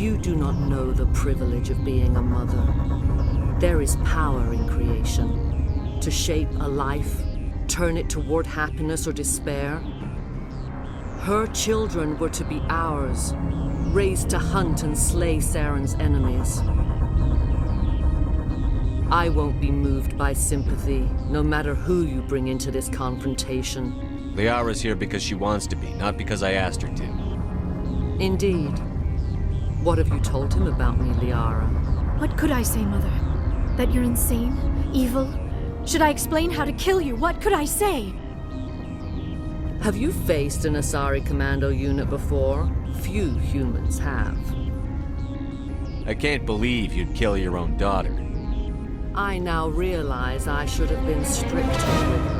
You do not know the privilege of being a mother. There is power in creation. To shape a life, turn it toward happiness or despair. Her children were to be ours, raised to hunt and slay Saren's enemies. I won't be moved by sympathy, no matter who you bring into this confrontation. Liara's here because she wants to be, not because I asked her to. Indeed. What have you told him about me, Liara? What could I say, Mother? That you're insane? Evil? Should I explain how to kill you? What could I say? Have you faced an Asari commando unit before? Few humans have. I can't believe you'd kill your own daughter. I now realize I should have been stricter with her.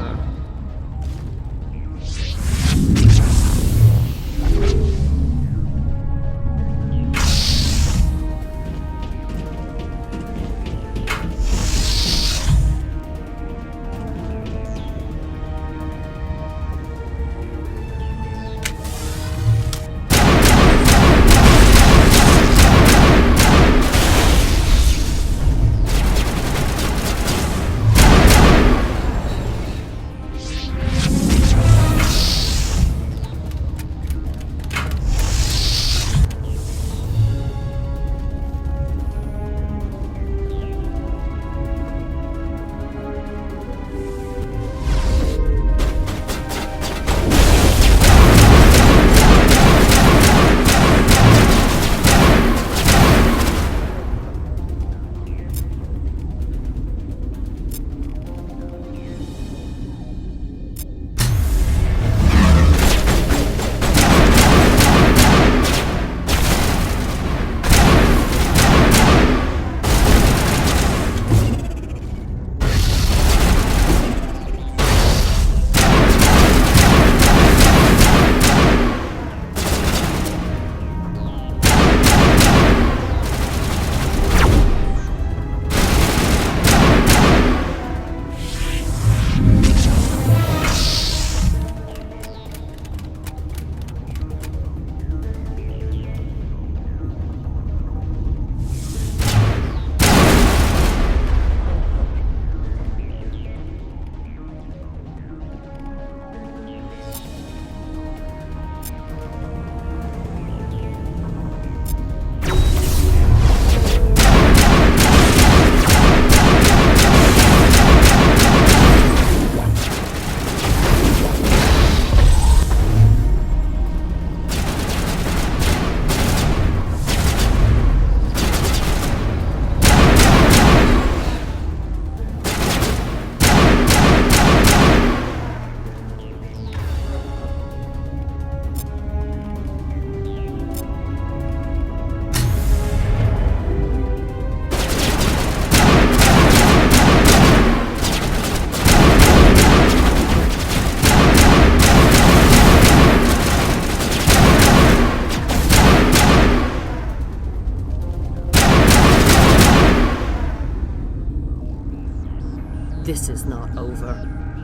This is not over.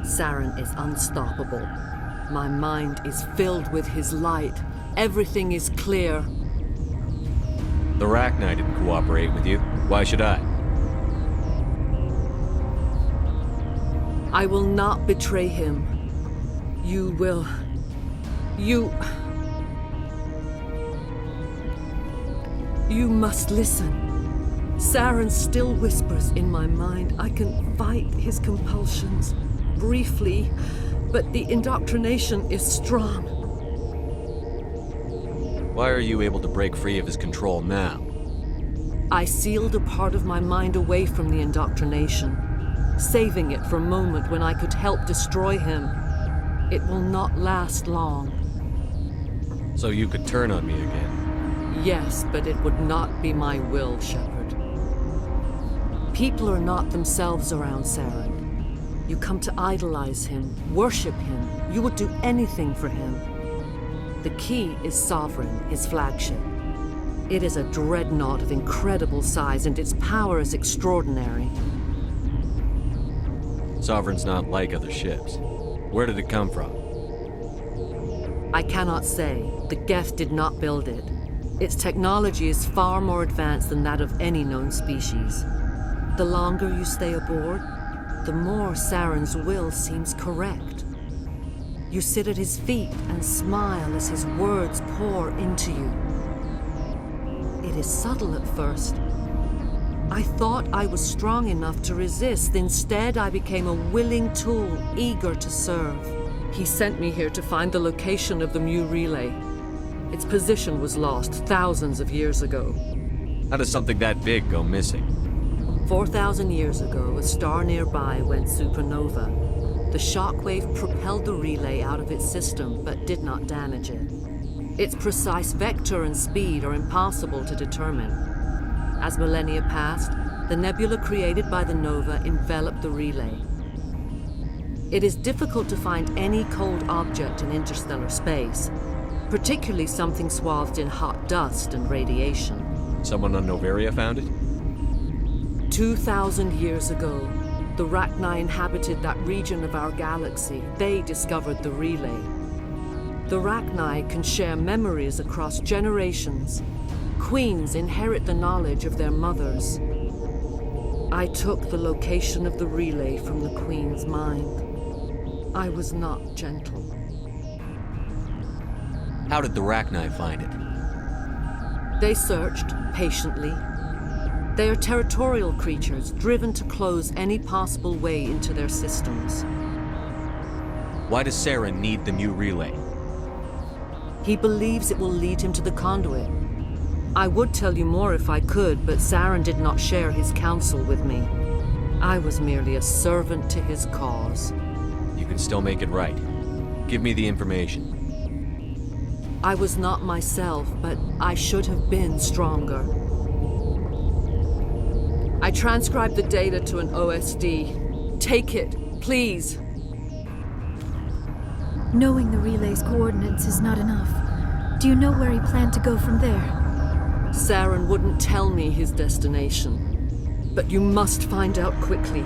Saren is unstoppable. My mind is filled with his light. Everything is clear. The Rachni didn't cooperate with you. Why should I? I will not betray him. You will... You must listen. Saren still whispers in my mind. I can fight his compulsions, briefly, but the indoctrination is strong. Why are you able to break free of his control now? I sealed a part of my mind away from the indoctrination, saving it for a moment when I could help destroy him. It will not last long. So you could turn on me again? Yes, but it would not be my will, Shepard. People are not themselves around Saren. You come to idolize him, worship him. You would do anything for him. The key is Sovereign, his flagship. It is a dreadnought of incredible size, and its power is extraordinary. Sovereign's not like other ships. Where did it come from? I cannot say. The Geth did not build it. Its technology is far more advanced than that of any known species. The longer you stay aboard, the more Saren's will seems correct. You sit at his feet and smile as his words pour into you. It is subtle at first. I thought I was strong enough to resist. Instead, I became a willing tool, eager to serve. He sent me here to find the location of the Mu relay. Its position was lost thousands of years ago. How does something that big go missing? 4,000 years ago, a star nearby went supernova. The shockwave propelled the relay out of its system, but did not damage it. Its precise vector and speed are impossible to determine. As millennia passed, the nebula created by the nova enveloped the relay. It is difficult to find any cold object in interstellar space, particularly something swathed in hot dust and radiation. Someone on Noveria found it? 2,000 years ago, the Rachni inhabited that region of our galaxy. They discovered the relay. The Rachni can share memories across generations. Queens inherit the knowledge of their mothers. I took the location of the relay from the Queen's mind. I was not gentle. How did the Rachni find it? They searched patiently. They are territorial creatures, driven to close any possible way into their systems. Why does Saren need the Mu relay? He believes it will lead him to the conduit. I would tell you more if I could, but Saren did not share his counsel with me. I was merely a servant to his cause. You can still make it right. Give me the information. I was not myself, but I should have been stronger. I transcribed the data to an OSD. Take it, please. Knowing the relay's coordinates is not enough. Do you know where he planned to go from there? Saren wouldn't tell me his destination. But you must find out quickly.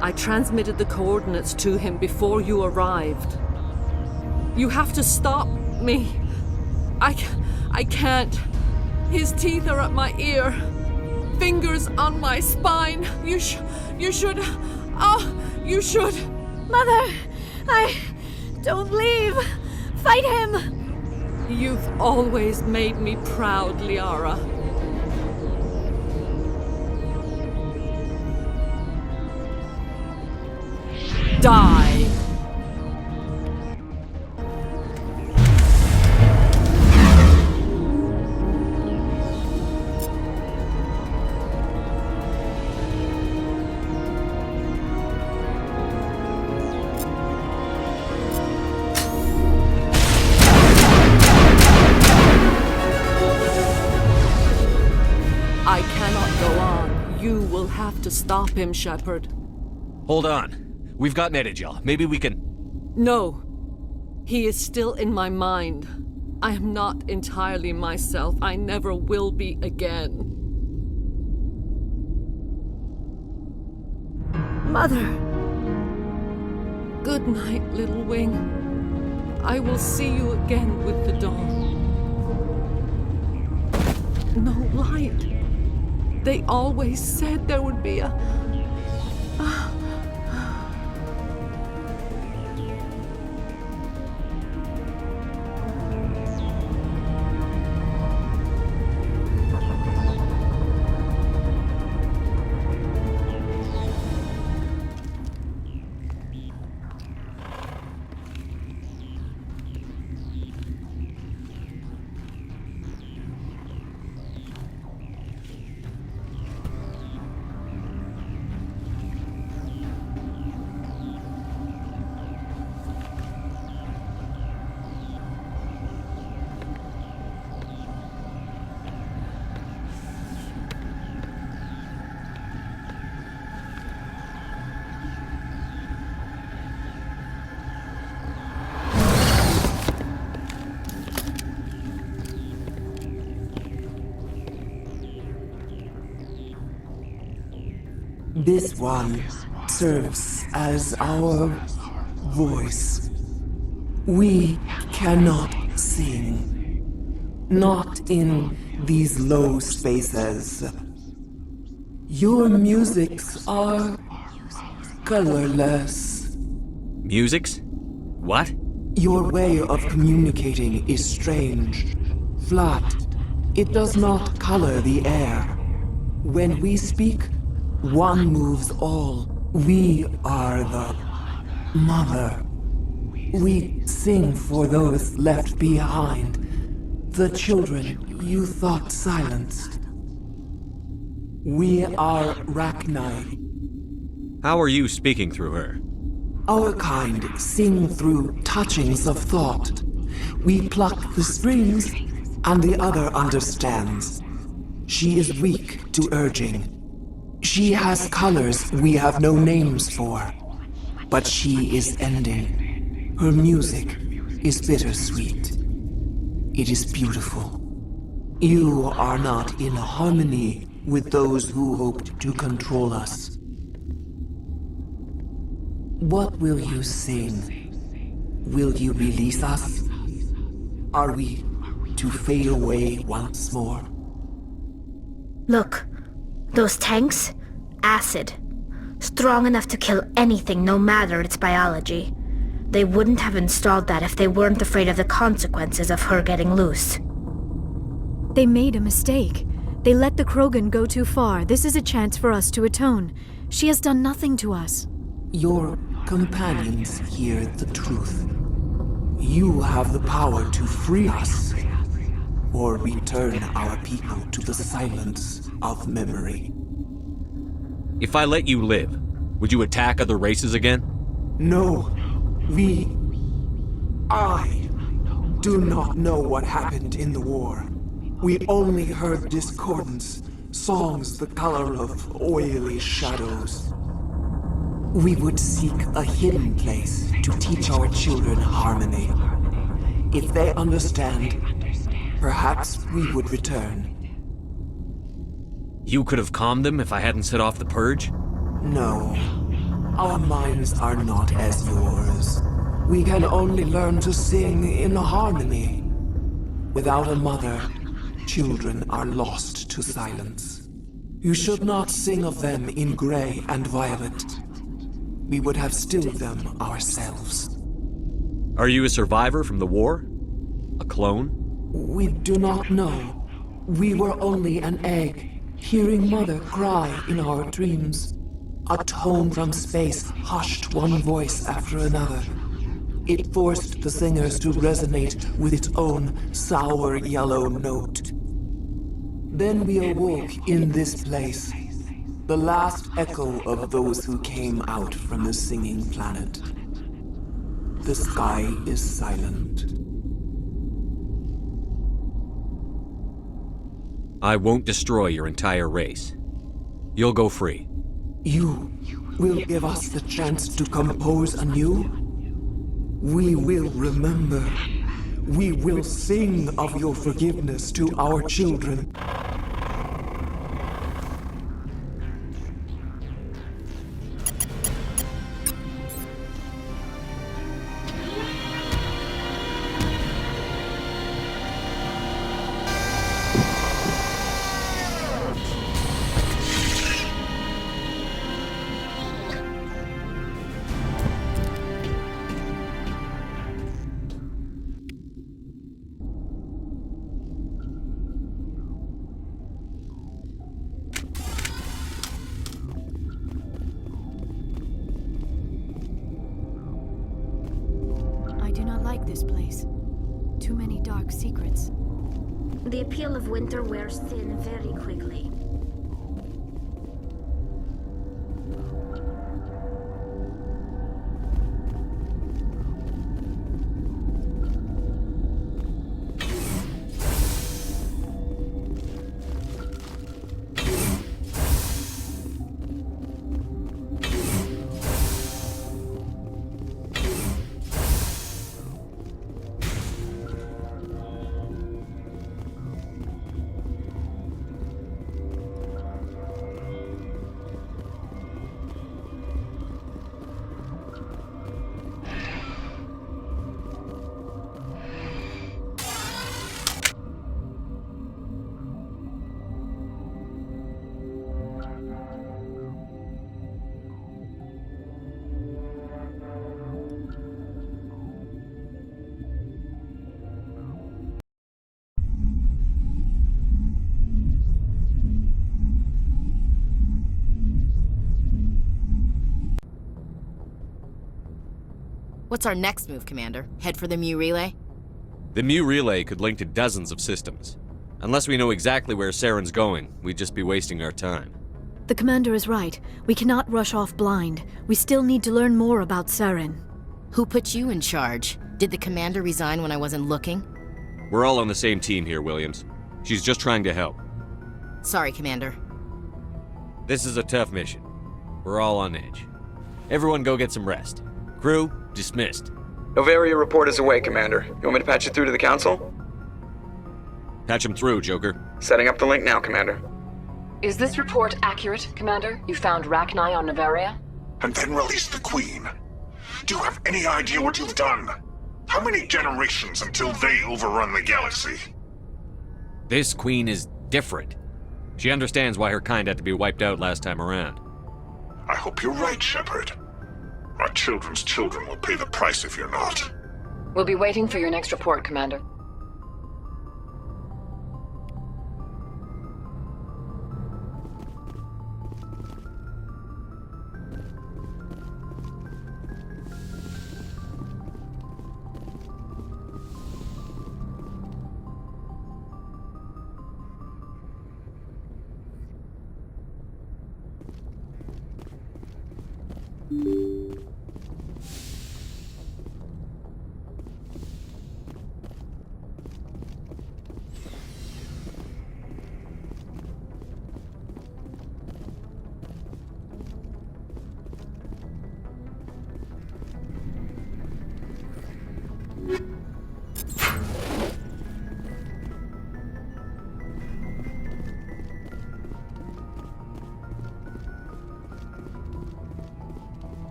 I transmitted the coordinates to him before you arrived. You have to stop me. I can't. His teeth are at my ear. Fingers on my spine. You should. You should. Mother! Don't leave! Fight him! You've always made me proud, Liara. Die! I cannot go on. You will have to stop him, Shepard. Hold on. We've got Netagel. Maybe we can... No. He is still in my mind. I am not entirely myself. I never will be again. Mother! Good night, little wing. I will see you again with the dawn. No light. They always said there would be a... This one serves as our voice. We cannot sing. not in these low spaces. Your musics are colorless. Musics? What? Your way of communicating is strange, flat. It does not color the air. When we speak, one moves all. We are the mother. We sing for those left behind, the children you thought silenced. We are Rachni. How are you speaking through her? Our kind sing through touchings of thought. We pluck the strings, and the other understands. She is weak to urging. She has colors we have no names for. But she is ending. Her music is bittersweet. It is beautiful. You are not in harmony with those who hoped to control us. What will you sing? Will you release us? Are we to fade away once more? Look, those tanks? Acid. Strong enough to kill anything, no matter its biology. They wouldn't have installed that if they weren't afraid of the consequences of her getting loose. They made a mistake. They let the Krogan go too far. This is a chance for us to atone. She has done nothing to us. Your companions hear the truth. You have the power to free us, or return our people to the silence of memory. If I let you live, would you attack other races again? No, I do not know what happened in the war. We only heard discordance, songs the color of oily shadows. We would seek a hidden place to teach our children harmony. If they understand, perhaps we would return. You could have calmed them if I hadn't set off the purge? No, our minds are not as yours. We can only learn to sing in harmony. Without a mother, children are lost to silence. You should not sing of them in gray and violet. We would have stilled them ourselves. Are you a survivor from the war? A clone? We do not know. We were only an egg, hearing Mother cry in our dreams. A tone from space hushed one voice after another. It forced the singers to resonate with its own sour yellow note. Then we awoke in this place, the last echo of those who came out from the singing planet. The sky is silent. I won't destroy your entire race. You'll go free. You will give us the chance to compose anew? We will remember. We will sing of your forgiveness to our children. I do not like this place. Too many dark secrets. The appeal of winter wears thin very quickly. What's our next move, Commander? Head for the Mu relay? The Mu relay could link to dozens of systems. Unless we know exactly where Saren's going, we'd just be wasting our time. The commander is right. We cannot rush off blind. We still need to learn more about Saren. Who put you in charge? Did the commander resign when I wasn't looking? We're all on the same team here, Williams. She's just trying to help. Sorry, Commander. This is a tough mission. We're all on edge. Everyone go get some rest. Crew, dismissed. Novaria report is away, Commander. You want me to patch it through to the Council? Patch him through, Joker. Setting up the link now, Commander. Is this report accurate, Commander? You found Rachni on Novaria? And then released the Queen. Do you have any idea what you've done? How many generations until they overrun the galaxy? This Queen is different. She understands why her kind had to be wiped out last time around. I hope you're right, Shepard. Our children's children will pay the price if you're not. We'll be waiting for your next report, Commander.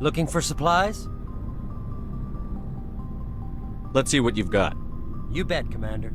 Looking for supplies? Let's see what you've got. You bet, Commander.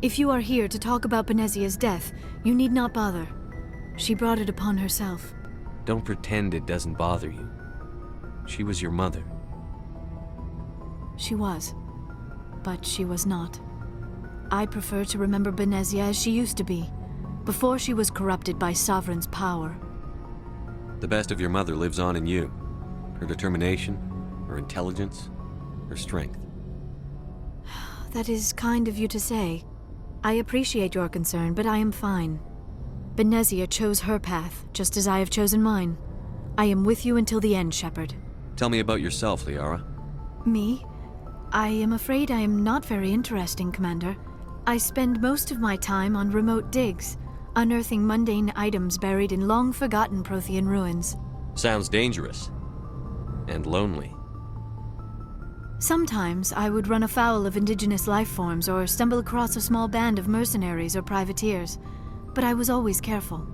If you are here to talk about Benezia's death, you need not bother. She brought it upon herself. Don't pretend it doesn't bother you. She was your mother. She was. But she was not. I prefer to remember Benezia as she used to be, before she was corrupted by Sovereign's power. The best of your mother lives on in you. Her determination, her intelligence, her strength. That is kind of you to say. I appreciate your concern, but I am fine. Benezia chose her path, just as I have chosen mine. I am with you until the end, Shepard. Tell me about yourself, Liara. Me? I am afraid I am not very interesting, Commander. I spend most of my time on remote digs, unearthing mundane items buried in long-forgotten Prothean ruins. Sounds dangerous. And lonely. Sometimes I would run afoul of indigenous life forms or stumble across a small band of mercenaries or privateers, but I was always careful.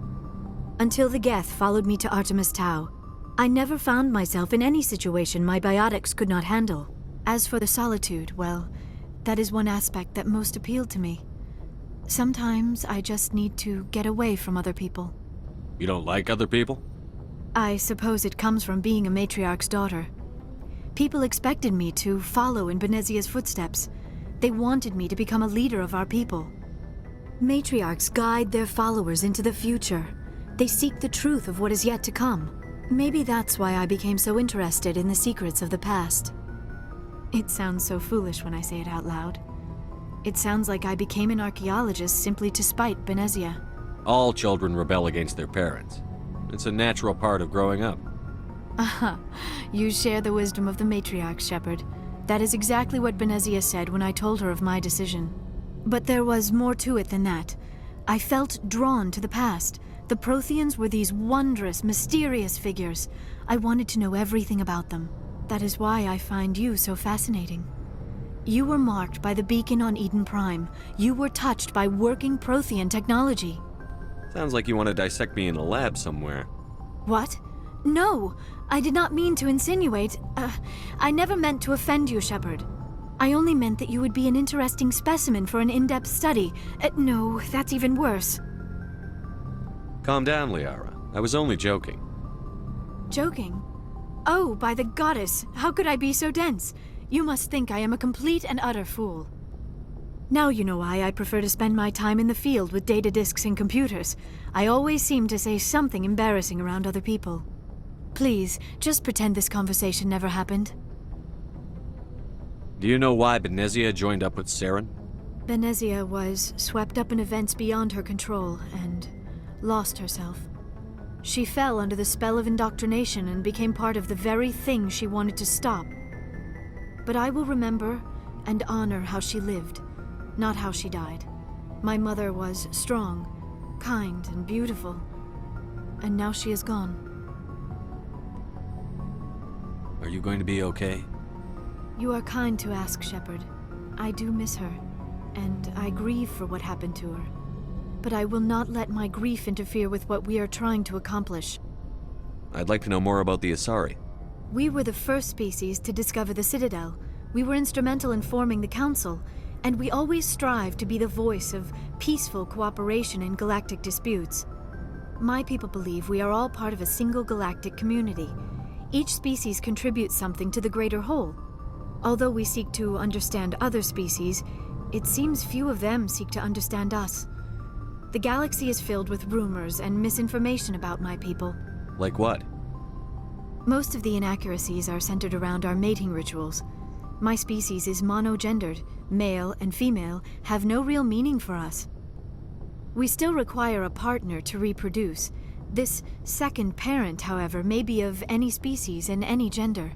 Until the Geth followed me to Artemis Tau, I never found myself in any situation my biotics could not handle. As for the solitude, well, that is one aspect that most appealed to me. Sometimes I just need to get away from other people. You don't like other people? I suppose it comes from being a matriarch's daughter. People expected me to follow in Benezia's footsteps. They wanted me to become a leader of our people. Matriarchs guide their followers into the future. They seek the truth of what is yet to come. Maybe that's why I became so interested in the secrets of the past. It sounds so foolish when I say it out loud. It sounds like I became an archaeologist simply to spite Benezia. All children rebel against their parents. It's a natural part of growing up. Aha, you share the wisdom of the matriarch, Shepard. That is exactly what Benezia said when I told her of my decision. But there was more to it than that. I felt drawn to the past. The Protheans were these wondrous, mysterious figures. I wanted to know everything about them. That is why I find you so fascinating. You were marked by the beacon on Eden Prime. You were touched by working Prothean technology. Sounds like you want to dissect me in a lab somewhere. What? No! I did not mean to insinuate. I never meant to offend you, Shepard. I only meant that you would be an interesting specimen for an in-depth study. No, that's even worse. Calm down, Liara. I was only joking. Joking? Oh, by the goddess, how could I be so dense? You must think I am a complete and utter fool. Now you know why I prefer to spend my time in the field with data disks and computers. I always seem to say something embarrassing around other people. Please, just pretend this conversation never happened. Do you know why Benezia joined up with Saren? Benezia was swept up in events beyond her control and lost herself. She fell under the spell of indoctrination and became part of the very thing she wanted to stop. But I will remember and honor how she lived, not how she died. My mother was strong, kind, and beautiful, and now she is gone. Are you going to be okay? You are kind to ask, Shepard. I do miss her, and I grieve for what happened to her. But I will not let my grief interfere with what we are trying to accomplish. I'd like to know more about the Asari. We were the first species to discover the Citadel. We were instrumental in forming the Council, and we always strive to be the voice of peaceful cooperation in galactic disputes. My people believe we are all part of a single galactic community. Each species contributes something to the greater whole. Although we seek to understand other species, it seems few of them seek to understand us. The galaxy is filled with rumors and misinformation about my people. Like what? Most of the inaccuracies are centered around our mating rituals. My species is monogendered. Male and female have no real meaning for us. We still require a partner to reproduce. This second parent, however, may be of any species and any gender.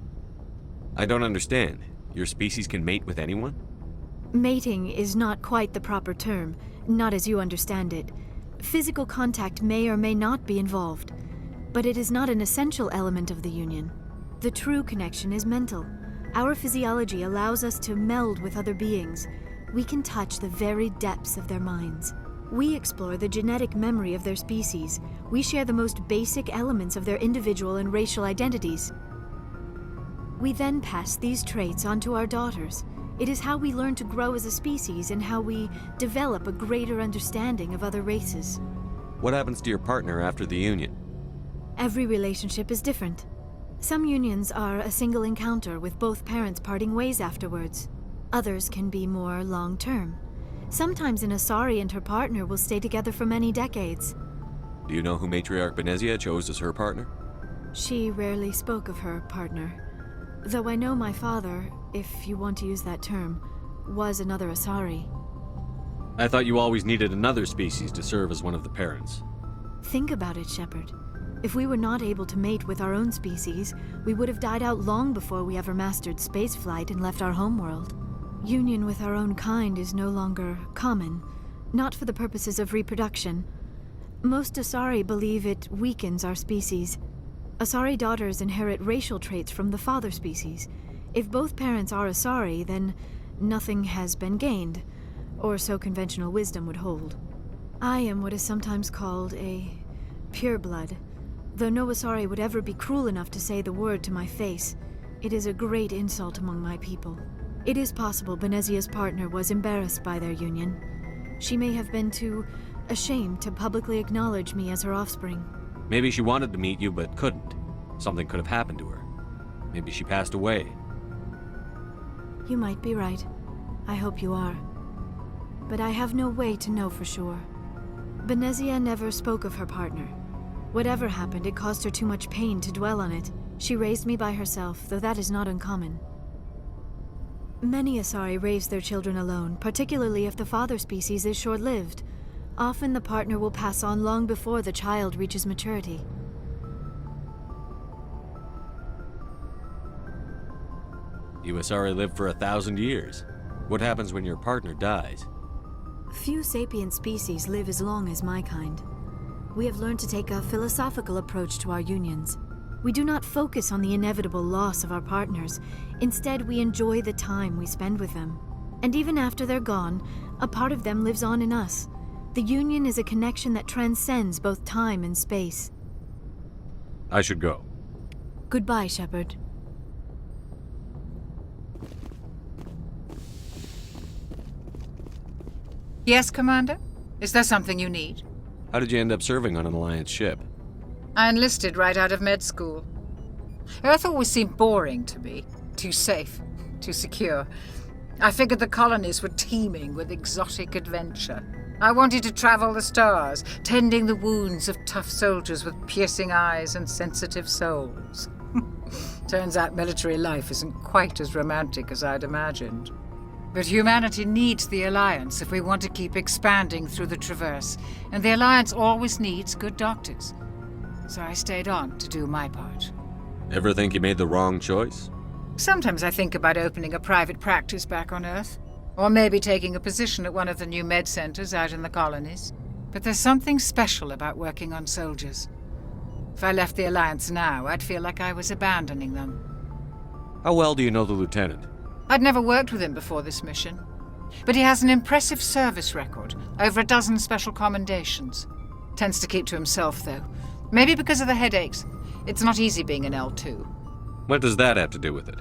I don't understand. Your species can mate with anyone? Mating is not quite the proper term, not as you understand it. Physical contact may or may not be involved, but it is not an essential element of the union. The true connection is mental. Our physiology allows us to meld with other beings. We can touch the very depths of their minds. We explore the genetic memory of their species. We share the most basic elements of their individual and racial identities. We then pass these traits on to our daughters. It is how we learn to grow as a species and how we develop a greater understanding of other races. What happens to your partner after the union? Every relationship is different. Some unions are a single encounter with both parents parting ways afterwards. Others can be more long-term. Sometimes an Asari and her partner will stay together for many decades. Do you know who Matriarch Benezia chose as her partner? She rarely spoke of her partner. Though I know my father, if you want to use that term, was another Asari. I thought you always needed another species to serve as one of the parents. Think about it, Shepard. If we were not able to mate with our own species, we would have died out long before we ever mastered spaceflight and left our homeworld. Union with our own kind is no longer common, not for the purposes of reproduction. Most Asari believe it weakens our species. Asari daughters inherit racial traits from the father species. If both parents are Asari, then nothing has been gained, or so conventional wisdom would hold. I am what is sometimes called a pureblood. Though no Asari would ever be cruel enough to say the word to my face, it is a great insult among my people. It is possible Benezia's partner was embarrassed by their union. She may have been too ashamed to publicly acknowledge me as her offspring. Maybe she wanted to meet you but couldn't. Something could have happened to her. Maybe she passed away. You might be right. I hope you are. But I have no way to know for sure. Benezia never spoke of her partner. Whatever happened, it caused her too much pain to dwell on it. She raised me by herself, though that is not uncommon. Many Asari raise their children alone, particularly if the father species is short-lived. Often the partner will pass on long before the child reaches maturity. You Asari live for 1,000 years. What happens when your partner dies? Few sapient species live as long as my kind. We have learned to take a philosophical approach to our unions. We do not focus on the inevitable loss of our partners. Instead, we enjoy the time we spend with them. And even after they're gone, a part of them lives on in us. The union is a connection that transcends both time and space. I should go. Goodbye, Shepard. Yes, Commander? Is there something you need? How did you end up serving on an Alliance ship? I enlisted right out of med school. Earth always seemed boring to me. Too safe, too secure. I figured the colonies were teeming with exotic adventure. I wanted to travel the stars, tending the wounds of tough soldiers with piercing eyes and sensitive souls. Turns out military life isn't quite as romantic as I'd imagined. But humanity needs the Alliance if we want to keep expanding through the Traverse, and the Alliance always needs good doctors. So I stayed on to do my part. Ever think you made the wrong choice? Sometimes I think about opening a private practice back on Earth, or maybe taking a position at one of the new med centers out in the colonies. But there's something special about working on soldiers. If I left the Alliance now, I'd feel like I was abandoning them. How well do you know the Lieutenant? I'd never worked with him before this mission. But he has an impressive service record, over 12 special commendations. Tends to keep to himself, though. Maybe because of the headaches. It's not easy being an L2. What does that have to do with it?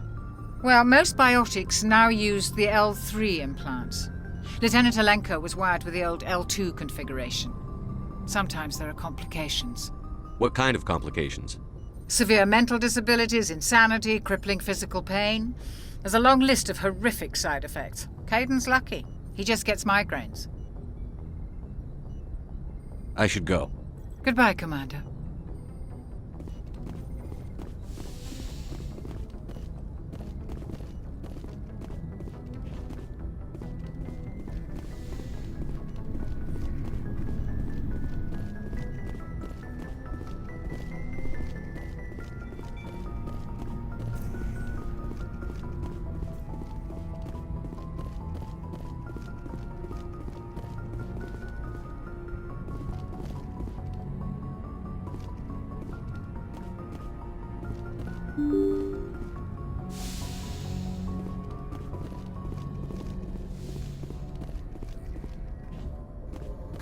Well, most biotics now use the L3 implants. Lieutenant Alenko was wired with the old L2 configuration. Sometimes there are complications. What kind of complications? Severe mental disabilities, insanity, crippling physical pain. There's a long list of horrific side effects. Caden's lucky. He just gets migraines. I should go. Goodbye, Commander.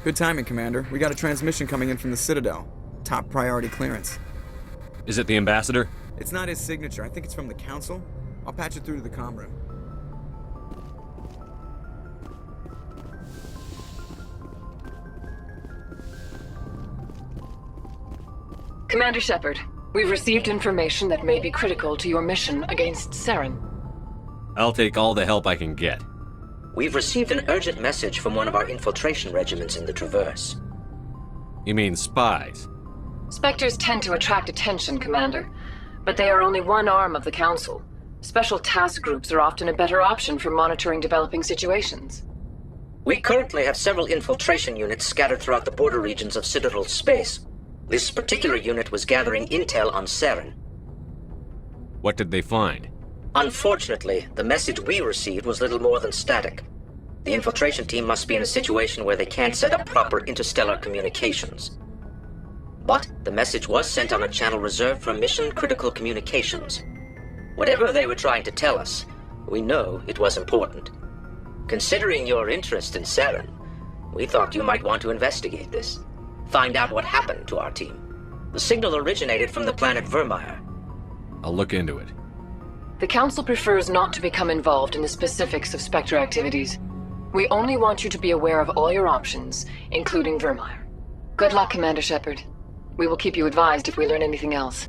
Good timing, Commander. We got a transmission coming in from the Citadel. Top priority clearance. Is it the Ambassador? It's not his signature. I think it's from the Council. I'll patch it through to the comm room. Commander Shepard, we've received information that may be critical to your mission against Saren. I'll take all the help I can get. We've received an urgent message from one of our infiltration regiments in the Traverse. You mean spies? Spectres tend to attract attention, Commander, but they are only one arm of the Council. Special task groups are often a better option for monitoring developing situations. We currently have several infiltration units scattered throughout the border regions of Citadel space. This particular unit was gathering intel on Saren. What did they find? Unfortunately, the message we received was little more than static. The infiltration team must be in a situation where they can't set up proper interstellar communications. But the message was sent on a channel reserved for mission-critical communications. Whatever they were trying to tell us, we know it was important. Considering your interest in Saren, we thought you might want to investigate this. Find out what happened to our team. The signal originated from the planet Vermeer. I'll look into it. The Council prefers not to become involved in the specifics of Spectre activities. We only want you to be aware of all your options, including Vermeer. Good luck, Commander Shepard. We will keep you advised if we learn anything else.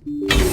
you